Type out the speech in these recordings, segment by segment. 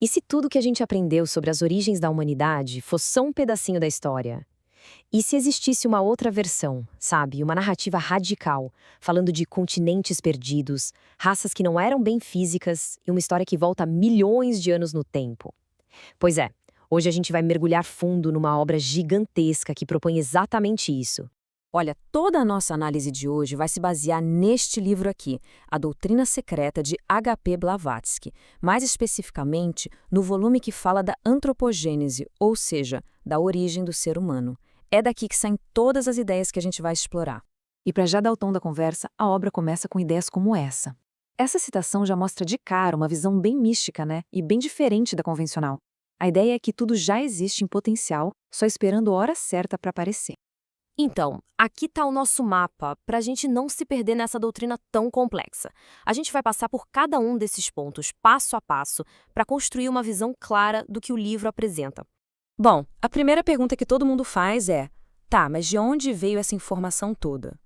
E se tudo que a gente aprendeu sobre as origens da humanidade fosse só um pedacinho da história? E se existisse uma outra versão, sabe? Uma narrativa radical, falando de continentes perdidos, raças que não eram bem físicas e uma história que volta milhões de anos no tempo? Pois é, hoje a gente vai mergulhar fundo numa obra gigantesca que propõe exatamente isso. Olha, toda a nossa análise de hoje vai se basear neste livro aqui, A Doutrina Secreta de H.P. Blavatsky, mais especificamente no volume que fala da antropogênese, ou seja, da origem do ser humano. É daqui que saem todas as ideias que a gente vai explorar. E para já dar o tom da conversa, a obra começa com ideias como essa. Essa citação já mostra de cara uma visão bem mística, né? E bem diferente da convencional. A ideia é que tudo já existe em potencial, só esperando a hora certa para aparecer. Então, aqui está o nosso mapa, para a gente não se perder nessa doutrina tão complexa. A gente vai passar por cada um desses pontos, passo a passo, para construir uma visão clara do que o livro apresenta. Bom, a primeira pergunta que todo mundo faz é: tá, mas de onde veio essa informação toda?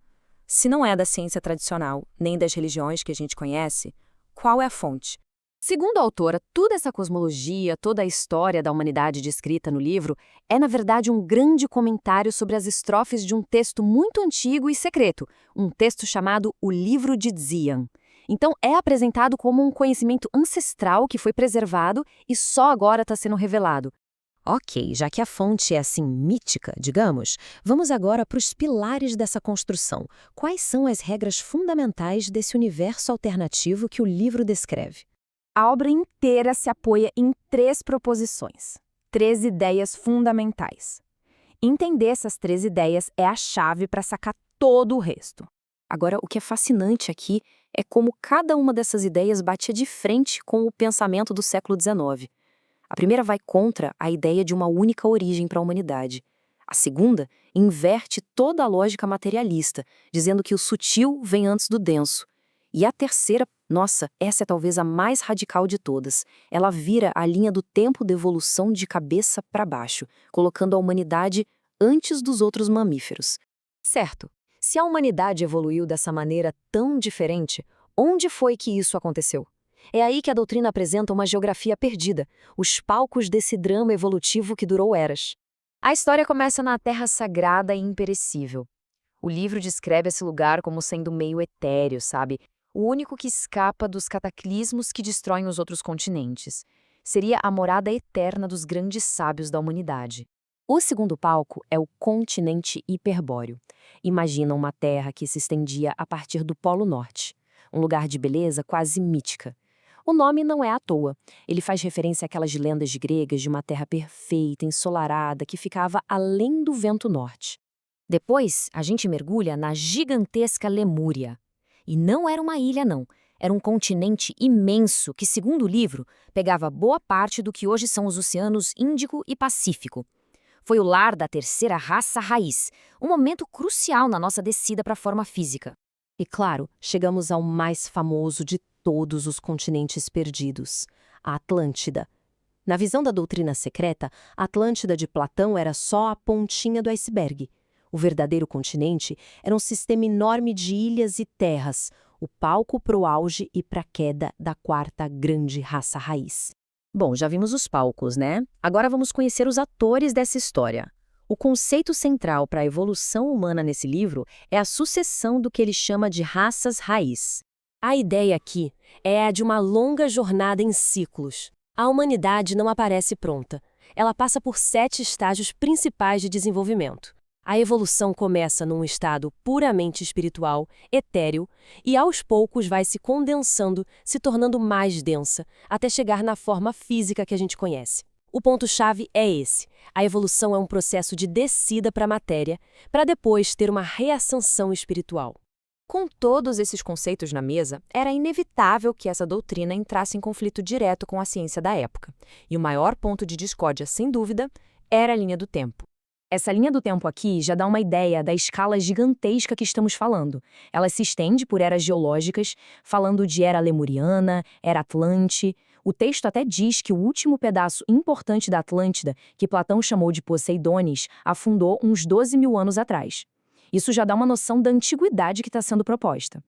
Se não é da ciência tradicional, nem das religiões que a gente conhece, qual é a fonte? Segundo a autora, toda essa cosmologia, toda a história da humanidade descrita no livro é, na verdade, um grande comentário sobre as estrofes de um texto muito antigo e secreto, um texto chamado O Livro de Xian. Então, é apresentado como um conhecimento ancestral que foi preservado e só agora está sendo revelado. Ok, já que a fonte é assim mítica, digamos, vamos agora para os pilares dessa construção. Quais são as regras fundamentais desse universo alternativo que o livro descreve? A obra inteira se apoia em 3 proposições, 3 ideias fundamentais. Entender essas 3 ideias é a chave para sacar todo o resto. Agora, o que é fascinante aqui é como cada uma dessas ideias batia de frente com o pensamento do século XIX. A primeira vai contra a ideia de uma única origem para a humanidade. A segunda inverte toda a lógica materialista, dizendo que o sutil vem antes do denso. E a terceira, nossa, essa é talvez a mais radical de todas. Ela vira a linha do tempo da evolução de cabeça para baixo, colocando a humanidade antes dos outros mamíferos. Certo. Se a humanidade evoluiu dessa maneira tão diferente, onde foi que isso aconteceu? É aí que a doutrina apresenta uma geografia perdida, os palcos desse drama evolutivo que durou eras. A história começa na Terra Sagrada e Imperecível. O livro descreve esse lugar como sendo meio etéreo, sabe? O único que escapa dos cataclismos que destroem os outros continentes. Seria a morada eterna dos grandes sábios da humanidade. O segundo palco é o continente hiperbóreo. Imagina uma terra que se estendia a partir do Polo Norte. Um lugar de beleza quase mítica. O nome não é à toa. Ele faz referência àquelas lendas gregas de uma terra perfeita, ensolarada, que ficava além do vento norte. Depois, a gente mergulha na gigantesca Lemúria. E não era uma ilha, não. Era um continente imenso que, segundo o livro, pegava boa parte do que hoje são os oceanos Índico e Pacífico. Foi o lar da terceira raça raiz, um momento crucial na nossa descida para a forma física. E claro, chegamos ao mais famoso de todos os continentes perdidos, a Atlântida. Na visão da doutrina secreta, a Atlântida de Platão era só a pontinha do iceberg. O verdadeiro continente era um sistema enorme de ilhas e terras, o palco para o auge e para a queda da quarta grande raça raiz. Bom, já vimos os palcos, né? Agora vamos conhecer os atores dessa história. O conceito central para a evolução humana nesse livro é a sucessão do que ele chama de raças raiz. A ideia aqui é a de uma longa jornada em ciclos. A humanidade não aparece pronta. Ela passa por 7 estágios principais de desenvolvimento. A evolução começa num estado puramente espiritual, etéreo, e aos poucos vai se condensando, se tornando mais densa, até chegar na forma física que a gente conhece. O ponto-chave é esse. A evolução é um processo de descida para a matéria, para depois ter uma reascensão espiritual. Com todos esses conceitos na mesa, era inevitável que essa doutrina entrasse em conflito direto com a ciência da época. E o maior ponto de discórdia, sem dúvida, era a linha do tempo. Essa linha do tempo aqui já dá uma ideia da escala gigantesca que estamos falando. Ela se estende por eras geológicas, falando de era lemuriana, era Atlante. O texto até diz que o último pedaço importante da Atlântida, que Platão chamou de Poseidones, afundou uns 12 mil anos atrás. Isso já dá uma noção da antiguidade que está sendo proposta.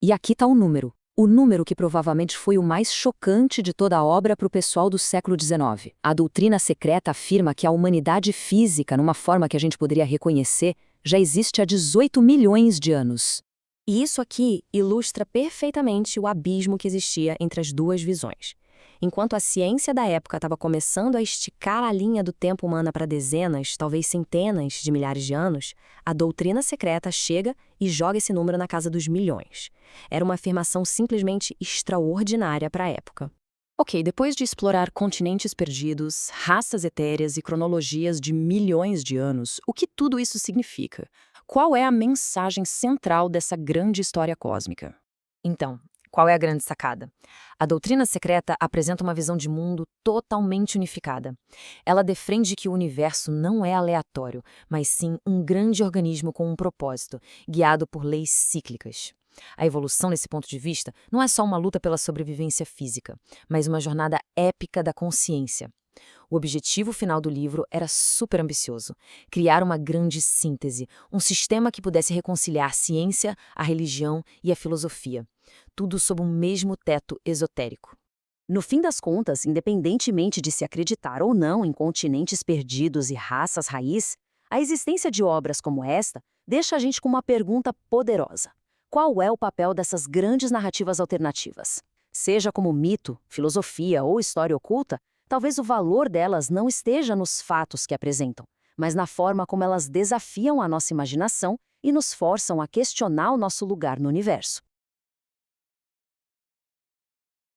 E aqui está o número. O número que provavelmente foi o mais chocante de toda a obra para o pessoal do século XIX. A doutrina secreta afirma que a humanidade física, numa forma que a gente poderia reconhecer, já existe há 18 milhões de anos. E isso aqui ilustra perfeitamente o abismo que existia entre as duas visões. Enquanto a ciência da época estava começando a esticar a linha do tempo humana para dezenas, talvez centenas de milhares de anos, a doutrina secreta chega e joga esse número na casa dos milhões. Era uma afirmação simplesmente extraordinária para a época. Ok, depois de explorar continentes perdidos, raças etéreas e cronologias de milhões de anos, o que tudo isso significa? Qual é a mensagem central dessa grande história cósmica? Então, qual é a grande sacada? A doutrina secreta apresenta uma visão de mundo totalmente unificada. Ela defende que o universo não é aleatório, mas sim um grande organismo com um propósito, guiado por leis cíclicas. A evolução, nesse ponto de vista, não é só uma luta pela sobrevivência física, mas uma jornada épica da consciência. O objetivo final do livro era super ambicioso: criar uma grande síntese, um sistema que pudesse reconciliar a ciência, a religião e a filosofia, tudo sob um mesmo teto esotérico. No fim das contas, independentemente de se acreditar ou não em continentes perdidos e raças raiz, a existência de obras como esta deixa a gente com uma pergunta poderosa: qual é o papel dessas grandes narrativas alternativas? Seja como mito, filosofia ou história oculta, talvez o valor delas não esteja nos fatos que apresentam, mas na forma como elas desafiam a nossa imaginação e nos forçam a questionar o nosso lugar no universo.